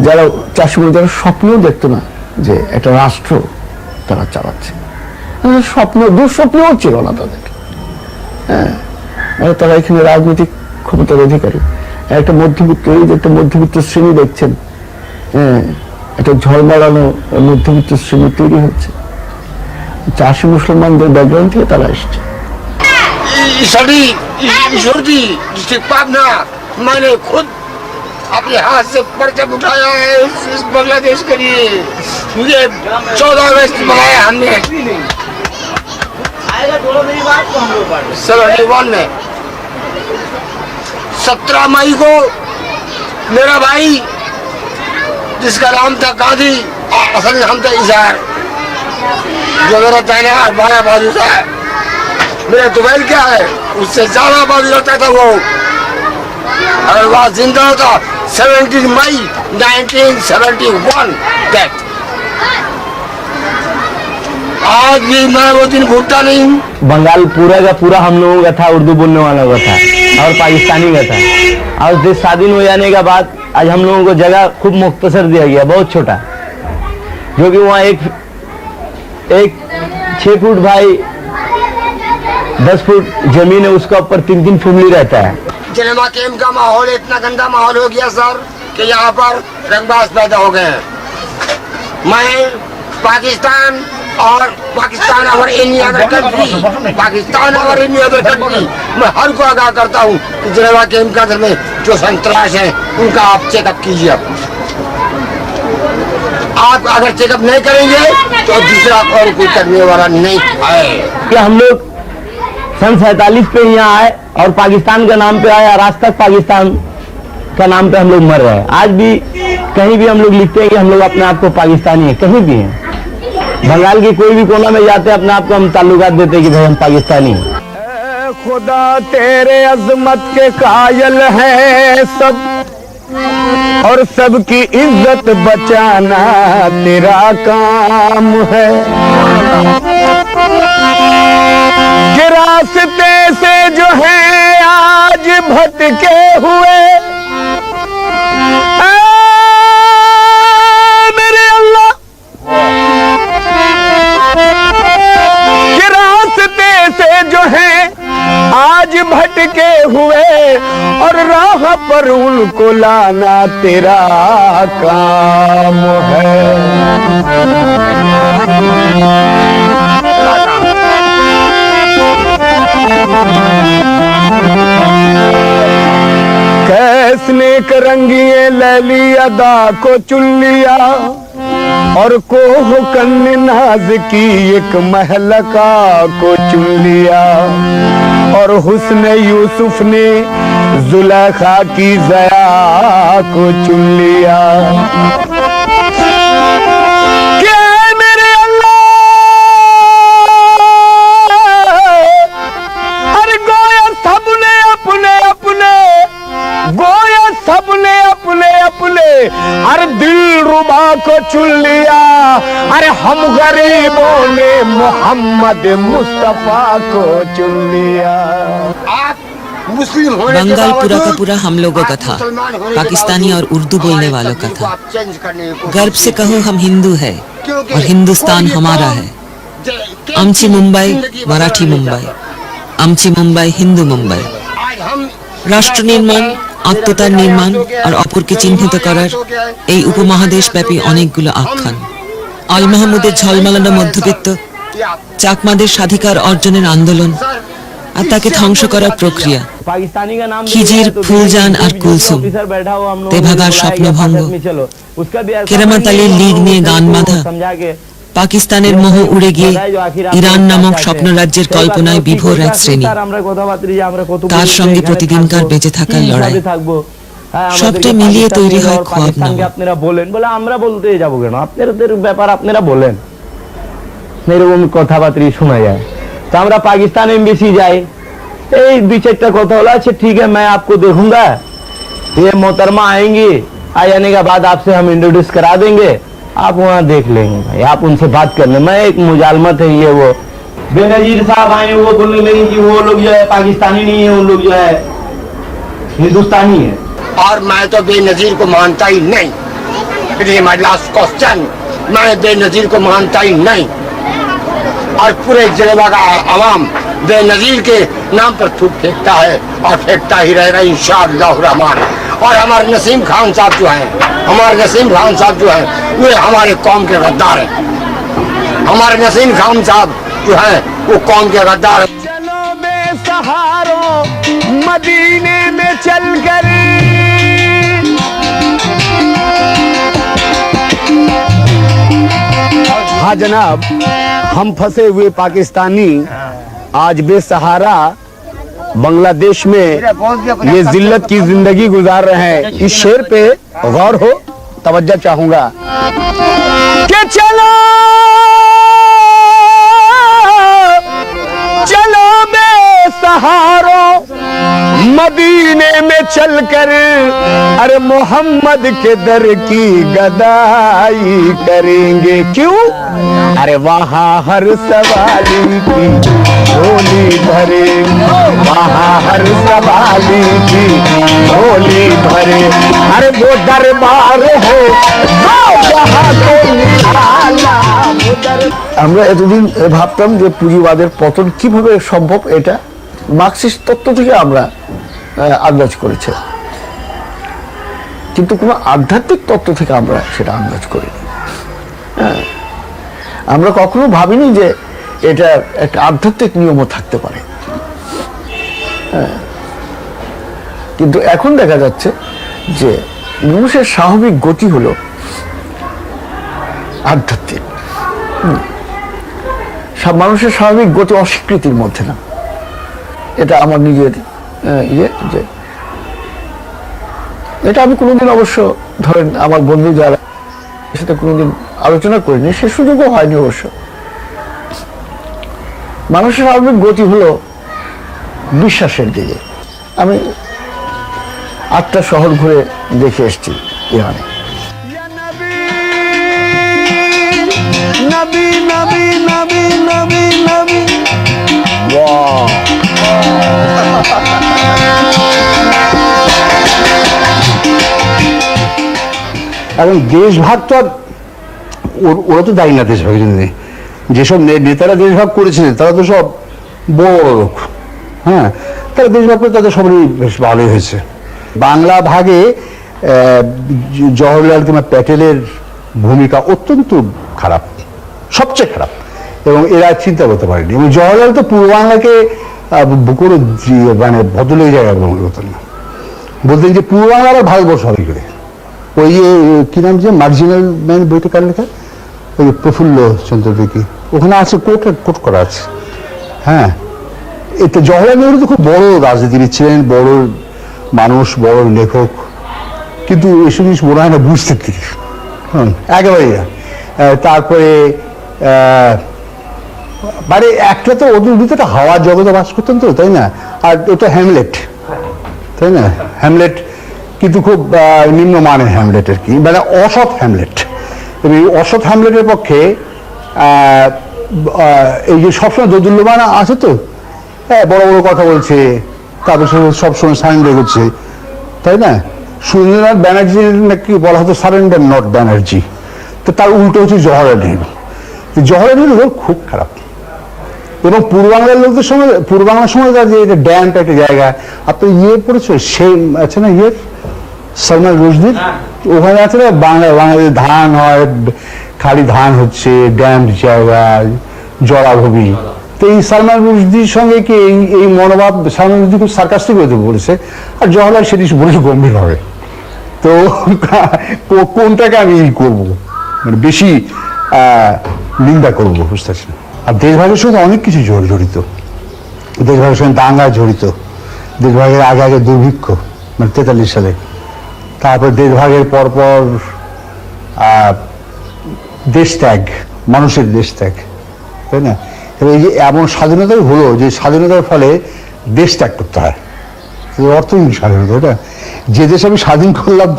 যারা চাষি, যারা স্বপ্নও দেখতো না যে একটা রাষ্ট্র তারা চালাচ্ছে, স্বপ্ন দুঃস্বপ্নও ছিল না তাদের। হ্যাঁ, তারা এখানে রাজনৈতিক ক্ষমতার অধিকারী। একটা মধ্যবিত্ত, এই যে একটা মধ্যবিত্ত শ্রেণী দেখছেন, একটা ঝড় বাড়ানো মধ্যবিত্ত শ্রেণী তৈরি হচ্ছে। চাষি মুসলমানদের ব্যাকগ্রাউন্ড থেকে তারা এসছে। ईश्वर जी डिस्ट्रिक्ट पाबना मैंने खुद अपने हाथ से परचम उठाया है इस बांग्लादेश के लिए। मुझे 14 अगस्त मनाया हमने 71 में। 17 मई को मेरा भाई जिसका नाम था गांधी, असल नाम था इजहार, जो मेरा पहले बाया बाजू था, मेरा दुबैल क्या है उससे ज्यादा बाजू होता था वो, और वह जिंदा था 17 मई 1971 तक। आज भी मैं वो दिन भूलता नहीं हूँ। बंगाल पूरा का पूरा हम लोगों का था, उर्दू बोलने वालों का था और पाकिस्तानी का था। और देश स्वाधीन हो जाने के बाद आज हम लोगों को जगह खूब मुख्तसर दिया गया, बहुत छोटा, जो कि वहाँ एक 6 फुट भाई 10 फुट जमीन है, उसका ऊपर 3-3 फैमिली रहता है। सिनेमा कैंप का माहौल इतना गंदा माहौल हो गया सर कि यहाँ पर रंगबाज पैदा हो गए हैं। मैं पाकिस्तान और इंडिया में कंट्री, पाकिस्तान और इंडिया में कंट्री, मैं हर को आगाह करता हूँ कि सिनेमा कैंप के अंदर में जो संतराश है उनका आप चेकअप कीजिए। आप अगर चेकअप नहीं करेंगे तो दूसरा और कोई करने वाला नहीं है। कि हम लोग सन 47 पे यहाँ आए और पाकिस्तान का नाम पे आए, और आज तक पाकिस्तान का नाम पे हम लोग मर रहे हैं। आज भी कहीं भी हम लोग लिखते हैं कि हम लोग अपने आप को पाकिस्तानी है, कहीं भी हैं, बंगाल की कोई भी कोना में जाते हैं अपने आप को हम ताल्लुकात देते हैं कि भाई हम पाकिस्तानी हैं। खुदा तेरे अजमत के कायल है सब, और सबकी इज्जत बचाना तेरा काम है। कि रास्ते से जो है आज भटके हुए, मेरे अल्लाह, कि रास्ते से जो है आज भटके हुए, और राह पर उनको लाना तेरा काम है। कैसने करंगिए लैली अदा को चुन लिया, और कोह कन्ने नाज की एक महलका को चुन लिया, और हुस्न यूसुफ ने जुलेखा की ज़या को चुन लिया। क्या मेरे अल्लाह, अरे गोया सबने अपने अपने, गोया सबने अपने अपने अरे दिल रुबा को चुन लिया। अरे हम गरीबों ने मोहम्मद मुस्तफा को चुन लिया। बंगाल पूरा का पूरा हम लोगों का था, पाकिस्तानी और उर्दू बोलने वालों का था। गर्व से कहो हम हिंदू है और हिंदुस्तान हमारा है। आमची मुंबई, मराठी मुंबई, आमची मुंबई, हिंदू मुंबई। রাষ্ট্র নির্মাণ, আত্মতার নির্মাণ আর অপরকে চিহ্নিত করার এই উপমহাদেশব্যাপী অনেকগুলো আখ্যান। আল মাহমুদের ঝলমালানো মধ্যবিত্ত চাকমাদের স্বাধিকার অর্জনের আন্দোলন আর তাকে ধ্বংস করার প্রক্রিয়া, খিজির, ফুলজান আর কুলসুম, তেভাগার স্বপ্নভঙ্গ, কেরামত আলীর লীগ নিয়ে গান বাঁধা, পাকিস্তানের মোহ উড়ে গিয়ে ইরান নামক স্বপ্নরাজ্যের কল্পনায় বিভোর এক শ্রেণী, তার সঙ্গে প্রতিদিনকার বেঁচে থাকার লড়াই, সবটাই মিলিয়ে তৈরি হয় খোয়াবনামা। আপনারা বলেন বলে আমরা বলতে যাব কেন, আপনাদের ব্যাপার আপনারা বলেন, এরকম কথাবার্তা শোনা যায়। তো আমরা পাকিস্তান এমবেসি যাই, এই 2-4টা কথা হলো, अच्छा ठीक है मैं आपको देखूंगा, ये मोहतरमा आएंगे, आ जाने के बाद आपसे हम इंट्रोड्यूस करा देंगे, आप वहाँ देख लेंगे भाई, आप उनसे बात कर लें। मैं एक मुजालमत है ये वो बेनजीर साहब आए, वो बोलने लगे कि वो लोग जो है पाकिस्तानी नहीं है, उन लोग जो है हिंदुस्तानी है। और मैं तो बेनजीर को मानता ही नहीं। It is my last question. मैं बेनजीर को मानता ही नहीं, और पूरे जनेवा का आवाम बेनजीर के नाम पर थूक फेंकता है और फेंकता ही रहेगा इंशाअल्लाह रहमान। और हमारे नसीम खान साहब जो हैं, हमारे नसीम खान साहब जो हैं, वे हमारे कौम के गद्दार हैं। हमारे नसीम खान साहब जो है वो कौम के गद्दार है। चलो बेसहारों मदीने में चलकर, हाँ जनाब, हम फंसे हुए पाकिस्तानी आज बेसहारा बांग्लादेश में ये जिल्लत की जिंदगी गुजार रहे हैं। इस शेर पे गौर हो, तवज्जो चाहूंगा कि चलो चलो बेसहारों मदीने में चलकर, अरे मोहम्मद के दर की गदाई करेंगे। क्यों? अरे वहाँ हर सवाली की झोली भरेंगे, वहाँ हर सवाली की झोली भरे। अरे वो दरबार हो वहाँ तो निराला, वो আমরা এতদিন ভাবতাম যে পুঁজিবাদের পতন কিভাবে সম্ভব, এটা মার্কসিস্ট তত্ত্ব থেকে আমরা আন্দাজ করেছি, কিন্তু কোনো আধ্যাত্মিক তত্ত্ব থেকে আমরা সেটা আন্দাজ করিনি। আমরা কখনো ভাবিনি যে এটা একটা আধ্যাত্মিক নিয়মও থাকতে পারে। কিন্তু এখন দেখা যাচ্ছে যে মানুষের স্বাভাবিক গতি হলো আধ্যাত্মিক। মানুষের স্বাভাবিক গতি অস্বীকৃতির মধ্যে না, এটা আমার নিজের যে এটা আমি কোনোদিন অবশ্য ধরেন আমার বন্ধু যারা সাথে কোনোদিন আলোচনা করিনি, সে সুযোগও হয়নি অবশ্য। মানুষের স্বাভাবিক গতি হলো বিশ্বাসের দিকে। আমি 8টা শহর ঘুরে দেখে এসেছি ইরানে। নবী নবী নবী নবী নবী, এখন দেশভাগ তো আর ওরা তো দায়ী না দেশভাগের জন্য। যেসব নেতারা দেশভাগ করেছিলেন তারা তো সব বড় লোক, হ্যাঁ, তারা দেশভাগ করে তাদের সবারই বেশ ভালোই হয়েছে। বাংলা ভাগে জওহরলাল কিংবা প্যাটেলের ভূমিকা অত্যন্ত খারাপ, সবচেয়ে খারাপ, এবং এরা চিন্তা করতে পারেনি। এবং জওহরলাল তো পূর্ব বাংলাকে কোনো মানে ভদ্রলোক জায়গা গ্রহণ করতেন না, বলতেন যে পূর্ব বাংলা আবার ভারতবর্ষ হবে করে। ওই যে কি নাম যে মার্জিনাল ম্যান বইটা কার লেখা, ওই প্রফুল্ল চন্দ্র দিকে, ওখানে আছে কোট করা আছে। হ্যাঁ, এতে জওহরলাল নেহরু তো খুব বড় রাজনীতিবিদ ছিলেন, বড় মানুষ, বড় লেখক, কিন্তু এসব জিনিস মনে হয় না বুঝতে থেকে, একেবারেই না। তারপরে মানে একটা তো ওদের ভিতরে হাওয়ার জগতে বাস করতেন তো, তাই না? আর ওটা হ্যামলেট, তাই না? হ্যামলেট কিন্তু খুব নিম্নমানের হ্যামলেট আর কি, মানে অসৎ হ্যামলেট। এবং এই অসৎ হ্যামলেটের পক্ষে এই যে সবসময় দোদুল্যমান আছে তো, হ্যাঁ, বড় বড় কথা বলছে, তারপর সবসময় সারেন্ডার করছে, তাই না? সুরেন্দ্রনাথ ব্যানার্জির নাকি বলা হতো সারেন্ডার নট ব্যানার্জি, তো তার উল্টো হচ্ছে জওহরলাল নেহরু। জওহরলাল নেহরু খুব খারাপ। এবং পূর্ব বাংলার লোকদের সঙ্গে, পূর্ব বাংলার সময় যে এটা ড্যাম্প একটা জায়গা, আপনি পড়েছো সে আছে না সালমান রুশদির, ওখানে আছে না বাংলাদেশে ধান হয়, খালি ধান হচ্ছে, ড্যাম্প জায়গা, জলাভূমি। তো এই সালমান রুশদির সঙ্গে কি এই মনোভাব সালমান রুশদি খুব সার্কাস্টিক হতে বলেছে, আর জওহরলাল সেটি বলেছে গম্ভীরভাবে। তো কোনটাকে আমি করবো, মানে বেশি নিন্দা করবো, বুঝতে পারছি না। আর দেশভাগের সঙ্গে অনেক কিছু জড়িত, দেশভাগের সঙ্গে দাঙ্গা জড়িত, দেশভাগের আগে আগে দুর্ভিক্ষ মানে 43 সালে, তারপর দেশভাগের পরপর দেশ ত্যাগ, মানুষের দেশ ত্যাগ, তাই না? এবং এই যে এমন স্বাধীনতাই হলো যে স্বাধীনতার ফলে দেশ ত্যাগ করতে হয়, অর্থহীন স্বাধীনতা। এটা যে দেশ আমি স্বাধীন করলাম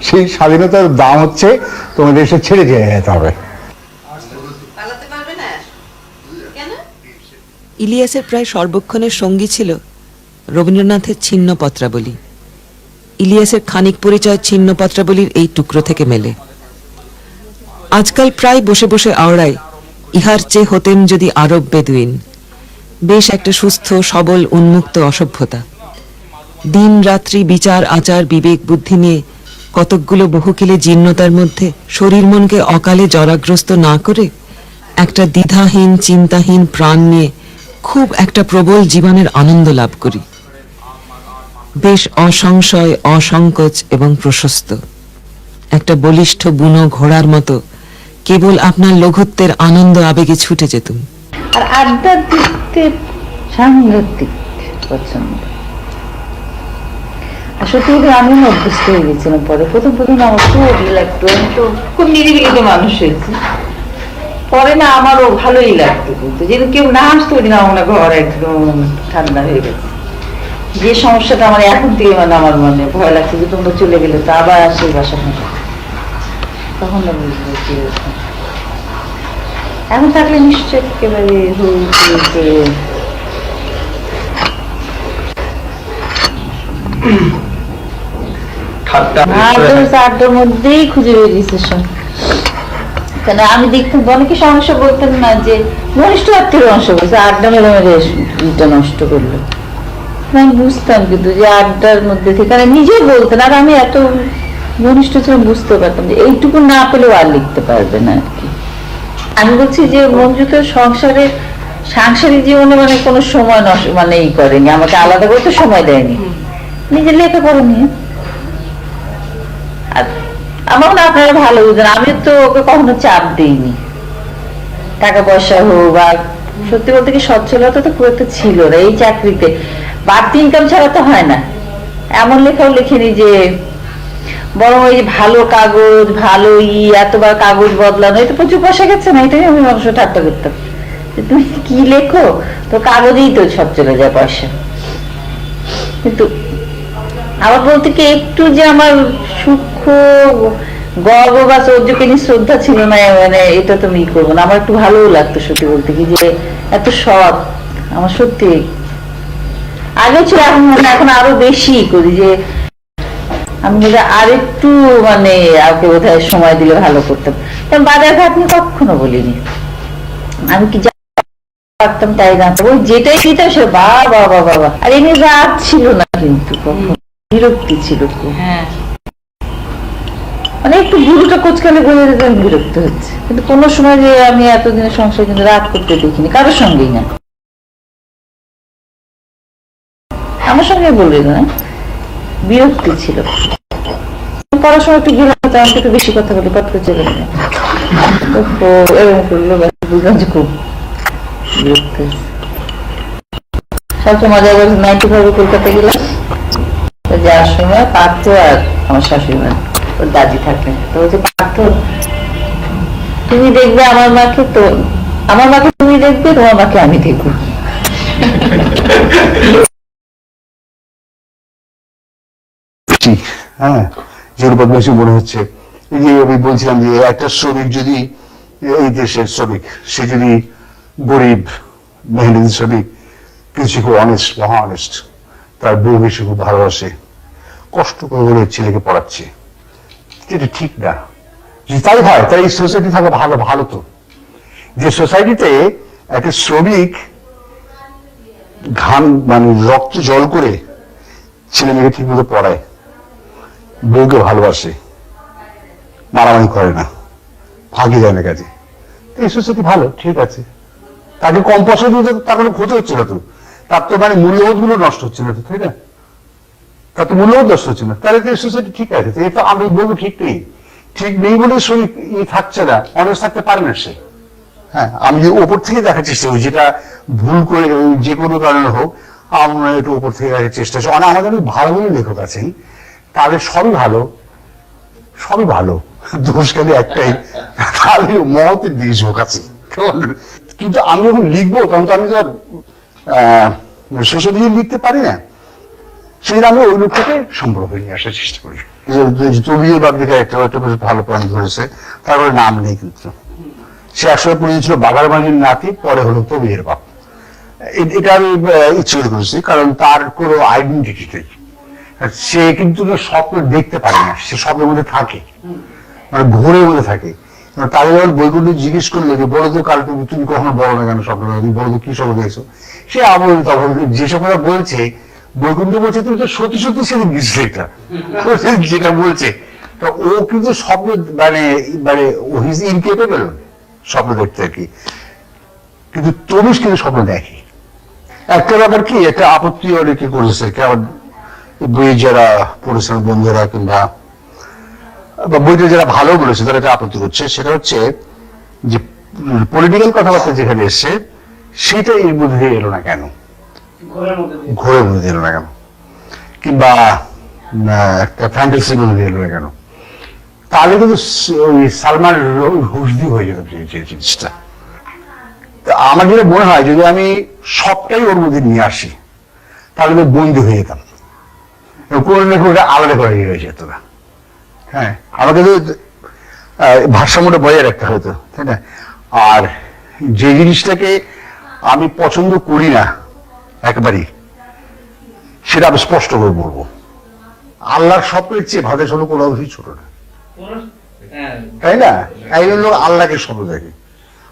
সেই স্বাধীনতার দাম হচ্ছে তোমার দেশে ছেড়ে যেতে হবে। ইলিয়াসের প্রায় সর্বক্ষণের সঙ্গী ছিল রবীন্দ্রনাথের ছিন্ন পত্রাবলী। ইলিয়াসের খানিক পরিচয় ছিন্ন পত্রাবলীর এই টুকরো থেকে মেলে। আজকাল প্রায় বসে বসে আওড়ায়, ইহার চেয়ে হতেম যদি আরব বেদুইন। বেশ একটা সুস্থ সবল উন্মুক্ত অসভ্যতা। দিন রাত্রি বিচার আচার বিবেক বুদ্ধি নিয়ে কতকগুলো বহুকিলে জীর্ণতার মধ্যে শরীর মনকে অকালে জরাগ্রস্ত না করে একটা দ্বিধাহীন চিন্তাহীন প্রাণ নিয়ে খুব একটা প্রবল জীবনের আনন্দ লাভ করি, বেশ অসংশয়, অসংকোচ এবং প্রশস্ত, একটা বলিষ্ঠ বুনো ঘোড়ার মতো কেবল আপনার লঘুত্বের আনন্দ আবেগে ছুটে যেতুম। আর আড্ডার দিকতে সাংঘাতিক পছন্দ। আর সত্যি বলতে আমি অভ্যস্ত হয়ে গেছিলাম পরে। প্রথম আমার খুব লাগতো, আমি তো খুব নিরিবিলিত মানুষ হয়েছি। পরে না আমারও ভালোই লাগতো, কিন্তু যেহেতু কেউ না আসতো ওই দিন আমার ঘর একদম ঠান্ডা হয়ে গেছে। যে সমস্যাটা আমার এখন থেকে মানে আমার মনে ভয় লাগছে যে তোমরা চলে গেলে তো আবার আসে বাসা ভাষা, তখন না বুঝবো যে এখন থাকলে নিশ্চয় একেবারে আড্ডার মধ্যেই খুঁজে বেরিয়েছে সব। কেন আমি দেখতাম অনেকে সমস্যা বলতেন না যে ঘনিষ্ঠ আত্মীয় অংশ বলছে আড্ডা মেরে মেরে ইটা নষ্ট করলো। আমি বুঝতাম কিন্তু যে আড্ডার মধ্যে থেকে নিজেই বলতেন, আর আমি এত ঘনিষ্ঠ ছিলাম বুঝতে পারতাম যে এইটুকু না পেলেও আর লিখতে পারবে না আর কি। আমি বলছি যে মঞ্জু তো সাংসারিক জীবনে মানে কোনো সময় মানে ই করেনি, আমাকে আলাদা করে তো সময় দেয়নি, নিজের লেখাপড়া নিয়ে। আর আমার না আপনারা ভালো বুঝেন, আমি তো ওকে কখনো চাপ দিইনি, টাকা পয়সা হোক। আর সত্যি বলতে কি সচ্ছলতা তো খুব একটা ছিল না এই চাকরিতে, বাড়তি ইনকাম ছাড়া তো হয় না। এমন লেখাও লিখিনি যে, বরং ওই ভালো কাগজ ভালো এতবার কাগজ বদলানো, এই তো প্রচুর পয়সা গেছে না, এটাই আমি অবশ্য ঠাট্টা করতাম। তুমি কি লেখো তো কাগজেই তো সব চলে যায় পয়সা। কিন্তু আমার বলতে কি একটু যে আমার সূক্ষ্ম গর্ব বা সৌর্যকে নিয়ে শ্রদ্ধা ছিল না, মানে এটা তো আমি করবো না। আমার একটু ভালোও লাগতো সত্যি বলতে কি যে এত সৎ, আমার সত্যি আগে ছিল, এখন আরো বেশি করি যে আমি বোধ হয় আর একটু মানে ওকে বোধ হয় সময় দিলে ভালো করতাম। বাজার ঘাট নিয়ে কখনো বলিনি, আমি কি পারতাম তাই জানতাম, ওই যেটাই দিতাম সে বাবা বাবা বাবা। আর এমনি রাগ ছিল না, কিন্তু কখনো বিরক্তি ছিল খুব। মানে একটু ভুলটা কোচকালে বলে দিতে আমি বিরক্ত হচ্ছে, কিন্তু কোনো সময় যে আমি এতদিনের সংসারে কিন্তু রাগ করতে দেখিনি কারোর সঙ্গেই না, আমার সঙ্গে বলবে না, বিরক্তি ছিল। পড়াশোনা একটু গেলে আমাকে একটু বেশি কথা বলে পট করে চলে গেলে এরকম করলো, বুঝলাম যে খুব বিরক্ত। সবচেয়ে মজা বলছে 95 কলকাতা গেলাম, যাওয়ার সময় পার্থ আর আমার শাশুড়ি মা ওর দাদি থাকলেন, তো বলছে পার্থ তুমি দেখবে আমার মাকে, তো আমার মাকে তুমি দেখবে, তোমার মাকে আমি দেখবো। হ্যাঁ, জোরবদমাশি মনে হচ্ছে। এই যে আমি বলছিলাম যে একটা শ্রমিক যদি, এই দেশের শ্রমিক, সে যদি গরিব মেহনতি শ্রমিক, কিছু খুব অনেস্ট, মহা অনেস্ট, তার বউ বেশি খুব ভালোবাসে, কষ্ট করে বলে ছেলেকে পড়াচ্ছে, যেটা ঠিক না। যদি তাই হয় তাই এই সোসাইটি থাকা ভালো। ভালো তো যে সোসাইটিতে একটা শ্রমিক ঘাম মানে রক্ত জল করে ছেলে মেয়েকে ঠিক মতো পড়ায়, বউকে ভালোবাসে, মারামারি করে না, ভাগে যায় না কাজে, এই সোসাইটি ভালো, ঠিক আছে। তাকে কম পয়সা দিয়ে তার কোনো ক্ষতি হচ্ছে না তো, তার তো মানে মূল্যবোধ গুলো নষ্ট হচ্ছে না তো, তাই না? তার তো মূল্যবোধ নষ্ট হচ্ছে না, তাহলে তো এই সোসাইটি ঠিক আছে। এটা আমি বলবো ঠিক নেই, ঠিক নেই বলে শ্রমিক থাকছে না, অনেক থাকতে পারে না সে। হ্যাঁ, আমি যে ওপর থেকে দেখার চেষ্টা করি, যেটা ভুল করে যে কোনো কারণে হোক, আমরা একটু ওপর থেকে দেখার চেষ্টা করছি। আমাদের ভালো ভালো লেখক আছেন, তাদের সবই ভালো, সবই ভালো, দোষ খালি একটাই, তাদের মহতের দেশভোগ আছে। কিন্তু আমি যখন লিখবো তখন তো আমি তো সোশ্যাল মিডিয়া লিখতে পারি না, সেই আমি ওই লোকটাকে সম্পর্ক নিয়ে আসার চেষ্টা করি। তবির বাবলিকা একটা ভালো পয়েন্ট ধরেছে, তারপরে নাম নেই, কিন্তু সে আসলে পরিচিত ছিল বাঘার বাড়ির নাতি, পরে হলো তবির বাপ। এটা আমি ইচ্ছে করেছি, কারণ তার কোনো আইডেন্টিটি নেই, সে কিন্তু স্বপ্ন দেখতে পারে না, সে স্বপ্নের মধ্যে থাকে, মানে ঘোরের মধ্যে থাকে। তাদের যখন বৈকুণ্ঠ জিজ্ঞেস করলো যে বড় তো কাল তুমি কখনো বড় না কেন স্বপ্ন, তুমি বড় তো কি স্বপ্ন দেখছো, সে আবার তখন যেসব কথা বলছে, বৈকুণ্ঠ বলছে তুমি তো সত্যি সত্যি সেদিন গেছিলে, এটা যেটা বলছে, তো ও কিন্তু স্বপ্ন মানে মানে ইনকেপেবল, স্বপ্ন দেখতে আর কি, কিন্তু তনুষ কিন্তু স্বপ্ন দেখে। একটা ব্যাপার কি, একটা আপত্তি অনেকে করেছে, কারণ বই যারা পড়েছেন বন্ধুরা কিংবা বইটা যারা ভালো বলেছে তারা একটা আপত্তি করছে, সেটা হচ্ছে যে পলিটিক্যাল কথাবার্তা যেখানে এসছে সেটা এর মধ্যে দিয়ে এলো না কেন, ঘোরের মধ্যে দিয়ে এলো না কেন, কিংবা একটা ফ্যান্টাসির মধ্যে দিয়ে এলো না কেন, তাহলে কিন্তু ওই সালমান হুসদি হয়ে যেত যে জিনিসটা। আমার যেটা মনে হয় যদি আমি সবটাই ওর মধ্যে নিয়ে আসি তাহলে আমি বন্দী হয়ে যেতাম, কোনো না কোনো আলাদা করে হয়ে যেত না। হ্যাঁ, আমাকে তো ভারসাম্যটা বজায় রাখতে হতো, তাই না? আর যে জিনিসটাকে আমি পছন্দ করি না একেবারেই, সেটা আমি স্পষ্ট করে বলবো। আল্লাহর স্বপ্নের চেয়ে ভাতের স্বপ্ন কোনো অবশ্যই ছোট না, তাই না? একজন লোক আল্লাহকে স্বপ্ন দেখে,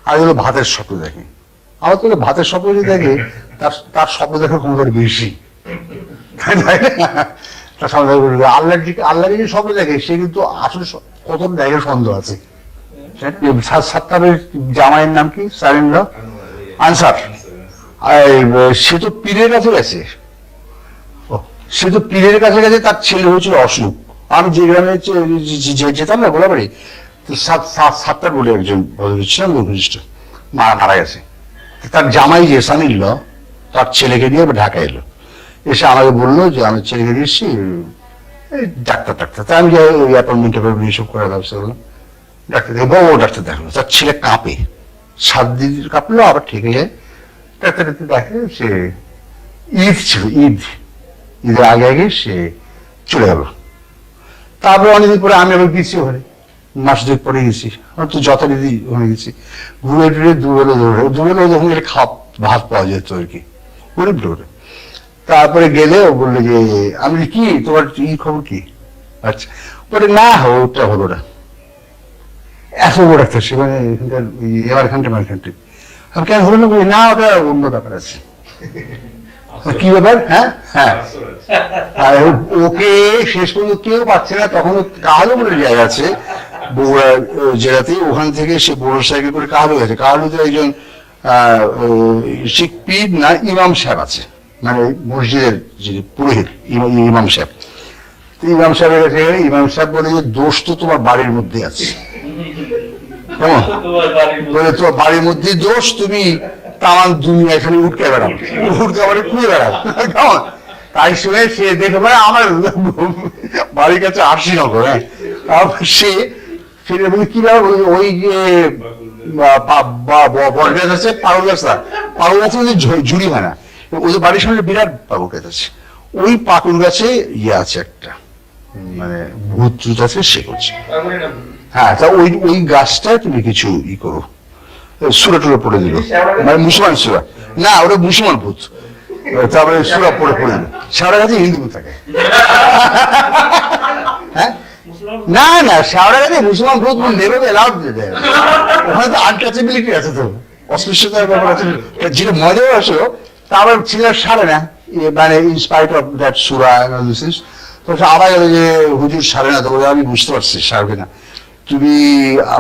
আর হলো ভাতের স্বপ্ন দেখে। আমার তো ভাতের স্বপ্ন যদি দেখে তার স্বপ্ন দেখার ক্ষমতা বেশি, তাই না? তার স্বপ্ন আল্লাহকে যে স্বপ্ন দেখে সে কিন্তু আসলে কত দেখে সন্দেহ আছে। সাত্তারের জামাইয়ের নাম কি? সারিন্দ্র আনসার। সে তো পীরের কাছে গেছে, সে তো পীরের কাছে গেছে, তার ছেলে হয়েছিল অসুখ। আমি যে গ্রামে যেতাম না গোলাবাড়ি, সাত্তার বলে একজন ভদ্রলোক ছিলেন, লোকনিষ্ঠ, মারা গেছে। তার জামাই যে সানিল তার ছেলেকে নিয়ে ঢাকা এলো, এসে আমাকে বললো যে আমি ছেলেকে দিয়ে এসছি ডাক্তার। তাই আমি ওই অ্যাপয়েন্টমেন্ট এসব করার ব্যবস্থা করলাম। ডাক্তার দেখে বড় ডাক্তার দেখলো, তার ছেলে কাঁপে, 7 দিন কাঁপলো, আবার ঠিক হয়ে যায়। ডাক্তার দেখে সে ঈদ ছিল, ঈদের আগে সে চলে গেল। তারপরে অনেকদিন পরে আমি আবার গেছি ওখানে, মাস 2 পরে গেছি, আমার তো যথারীতি ওখানে গেছি, ঘুরে টুরে দুবেলা ওখানে ভাত পাওয়া যেত আর কি, গরিব লোকের। তারপরে গেলে ও বললো যে আমি কি তোমার খবর কি? আচ্ছা, বলে না ওটা হলো না। এত বড় ডাক্তার সেখানে এবার খানটে কেন হলো না? না ওটা অন্য ব্যাপার আছে। কি ব্যাপার? হ্যাঁ, ওকে শেষ পর্যন্ত কেউ পাচ্ছে না। তখন কাহালু বলে জায়গা আছে বগুড়া জেলাতে, ওখান থেকে সে মোটর সাইকেল করে কাহালু গেছে। কাহালুতে একজন শিখ পীর না ইমাম সাহেব আছে, মানে মসজিদের যে পুরোহিত ইমাম সাহেব। ইমাম সাহেবের কাছে ইমাম সাহেব বলে যে দোষ তো তোমার বাড়ির মধ্যে আছে। কেমন বলে? তোমার বাড়ির মধ্যে দোষ, তুমি তামান দুনিয়া এখানে উঠকে বেড়াও, খুঁজে বেড়াও। কেমন? তাই শুনে সে দেখে ভাই আমার বাড়ির কাছে আসি নগর। হ্যাঁ, তারপর সে ফিরে বলে কি ব্যাপার? ওই যে বটগাছ আছে, পাগল গাছ মানে ঝুড়ি ভাঙা, ওদের বাড়ির সামনে বিরাট পাগল গাছ আছে। ওই পাগল গাছে আছে একটা মানে ভূত টুত আছে, সে করছে। হ্যাঁ, তা ওই গাছটায় তুমি কিছু করো, সুরা টুরা পড়ে দিল, মানে মুসলমান সুরা না, ওটা মুসলমান ভূত। তারপরে সুরা পড়ে দিল। সারা গাছে হিন্দু ভূত থাকে। হ্যাঁ, না সারা গাছে মুসলমান ভূত নেবে এলাউড দেয়, ওখানে তো আনটাচেবিলিটি আছে, তো অস্পৃশ্যতার ব্যাপার আছে, যেটা মজাও আসলো। তারপর ছেলে সারে না, মানে ইনস্পাইট অফ দ্যাট সুরা অ্যানালিসিস। তো আবার গেল যে হুজুর সারে না, তো আমি বুঝতে পারছি সারবে না, তুমি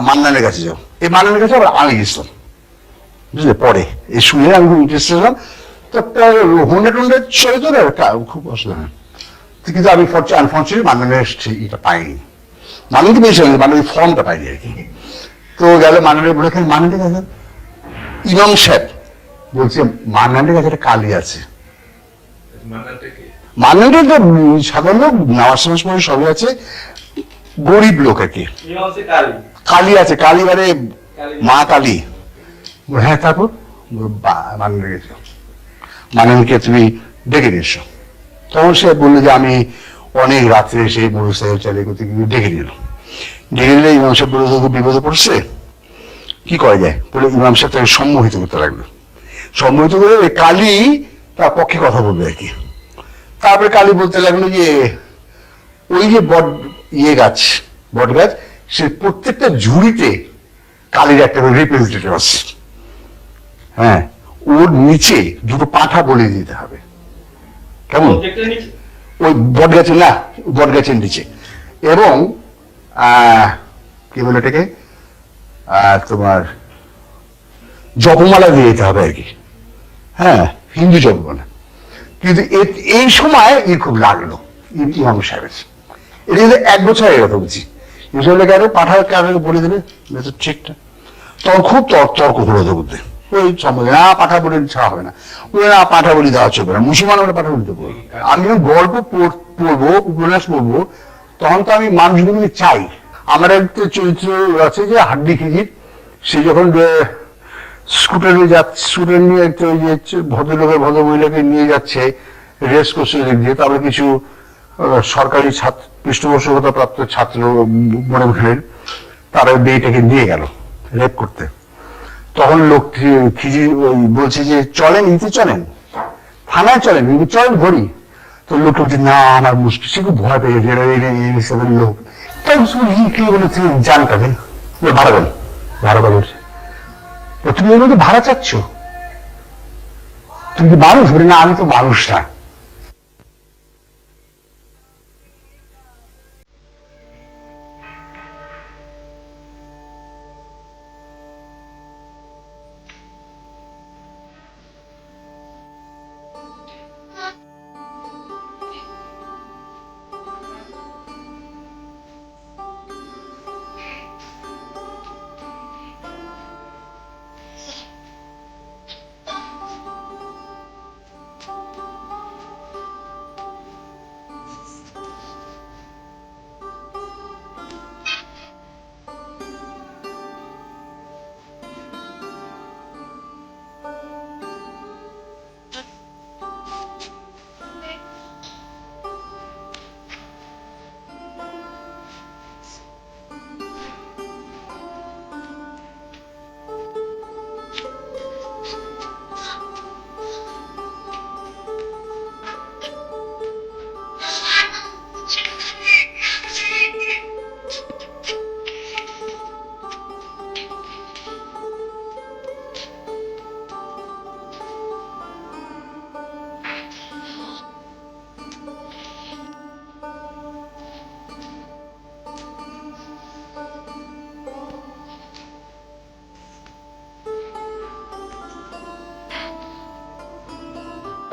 মান্নানের কাছে যাও। এই মান্নানের কাছে আবার আমি গেছিলাম, বুঝলে? পরে এই শুনে আমি খুব ইন্টারেস্টেড হলাম। তো হুন্ডা টুন্ডা চলে তো খুব অসুবিধা হয়, কিন্তু আমি আনফর্চুনেটলি মান্নানের এটা পাইনি। মান্নানকে পেয়েছিলাম, মান্নানের ফর্মটা পাইনি আর কি। তো গেল মান্নানের বলে, মান্নানের কাছে ইমাম সাহেব বলছে মান্নানের কাছে একটা কালী আছে। মান্নানটা তো সাধারণ লোক, নামাজ সমাজ পড়ে সবই আছে, গরিব লোক আর কি। কালী আছে, কালী মানে মা কালী। হ্যাঁ, তারপর মান্নানকে তুমি ডেকে নিয়ে এসো। তখন সে বললো যে আমি অনেক রাত্রে এসে মোটর সাইকেল চালিয়ে করতে গিয়ে ডেকে নিল। ইমাম সাহেব বলে তো বিপদে পড়ছে, কি করা যায়? বলে ইমাম সাহেব তাকে সম্মোহিত করতে লাগলো। সম্মোহিত করে কালী তার পক্ষে কথা বলবে আর কি। তারপরে কালী বলতে লাগলো যে ওই যে বট গাছ, সে প্রত্যেকটা ঝুড়িতে কালীর একটা রিপ্রেজেন্টেটিভ আছে। হ্যাঁ, ওর নিচে 2টো পাঁঠা বলে দিতে হবে। কেমন? ওই বট গাছের না, বট গাছের নিচে। এবং কি বলে এটাকে, তোমার জপমালা দিয়ে যেতে হবে আর কি, হ্যাঁ, হিন্দু জপমালা। কিন্তু এই সময় খুব লাগলো ইমাম সাহেবের। এটা কিন্তু 1 বছর আগে কথা বলছি। ইসরায়েলে গেল পাঠার কারণে বলে দেবে ঠিকটা, তখন খুব তর্ক হলো ওদের মধ্যে। ওই সম্বন্ধে না পাঠা বলি ছাড়া হবে না, ওই না পাঠা বলি দেওয়া চলবে না, মুসলমান আমরা পাঠা বলি দেবো। আমি যখন গল্প পড়বো, উপন্যাস পড়বো, তখন তো আমি মানুষগুলোকে চাই। আমার একটা চরিত্র আছে যে হাড্ডি খিজির, সে যখন স্কুটার নিয়ে একটা ওই যে ভদ্রমহিলাকে নিয়ে যাচ্ছে রেস কোর্সের দিক দিয়ে, তারপরে কিছু সরকারি পৃষ্ঠপোষকতা প্রাপ্ত ছাত্র মনে উঠলেন, তারা মেয়েটাকে নিয়ে গেল রেপ করতে। তখন লোক খিজির বলছে যে চলেন, নিতে চলেন, থানায় চলেন, কিন্তু চলেন ধরি। তো লোক বলছে না আমার মুশকিল, সে খুব ভয় পেয়ে গেছে লোক। জান কাকে ভাড়া দেন, ভাড়া বলছে তুমি ওর মধ্যে ভাড়া চাচ্ছ, তুমি কি মানুষ? বলে না, আমি তো মানুষ না।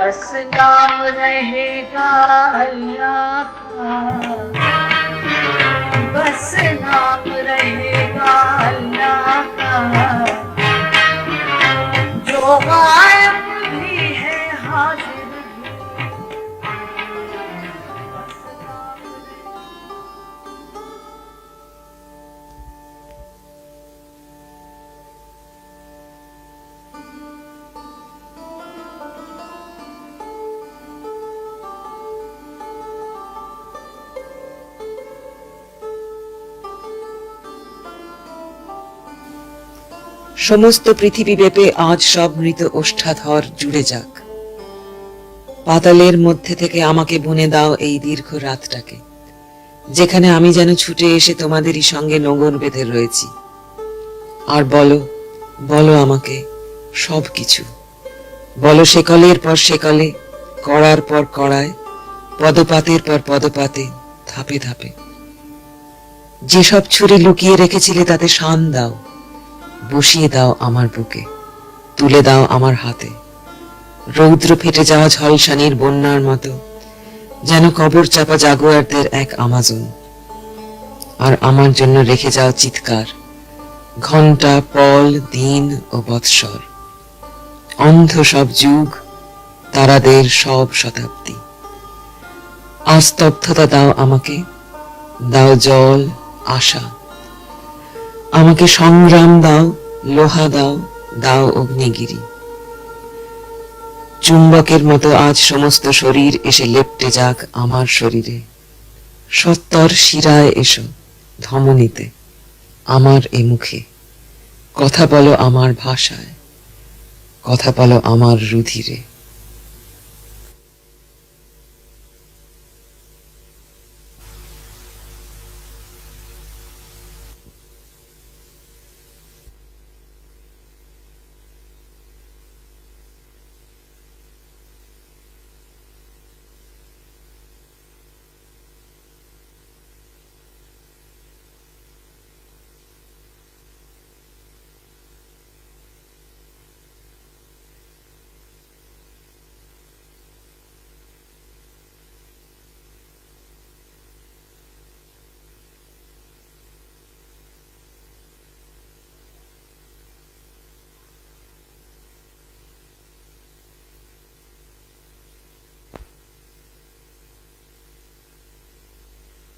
बस नाम रहेगा अल्लाह का, बस नाम रहेगा अल्लाह का, जो गायब भी है हाजिर भी। সমস্ত পৃথিবী ব্যাপে আজ সব মৃত ওষ্ঠাধর জুড়ে যাক। পাতালের মধ্যে থেকে আমাকে বুনে দাও এই দীর্ঘ রাতটাকে, যেখানে আমি যেন ছুটে এসে তোমাদেরই সঙ্গে নোঙর বেঁধে রয়েছি। আর বলো, বলো আমাকে সব কিছু, বলো সেকলের পর সেকলে, কড়ার পর কড়ায়, পদপাতের পর পদপাতে, ধাপে ধাপে। যেসব ছুরি লুকিয়ে রেখেছিলে তাতে শান দাও, বসিয়ে দাও আমার বুকে, তুলে দাও আমার হাতে। রৌদ্র ফেটে যাওয়া ঝলসানির বন্যার মতো, যেন কবর চাপা জাগুয়ারদের এক আমাজন। আর আমার জন্য রেখে যাও চিৎকার, ঘন্টা, পল, দিন ও বৎসর, অন্ধ সব যুগ, তারাদের সব শতাব্দী। আর স্তব্ধতা দাও আমাকে, দাও জল, আশা। আমাকে সংগ্রাম দাও, লোহা দাও, দাও অগ্নিগিরি। চুম্বকের মতো আজ সমস্ত শরীর এসে লেপ্টে যাক আমার শরীরে। সত্তর শিরায় এসো, ধমনীতে, আমার এ মুখে। কথা বলো আমার ভাষায়, কথা বলো আমার রুধিরে।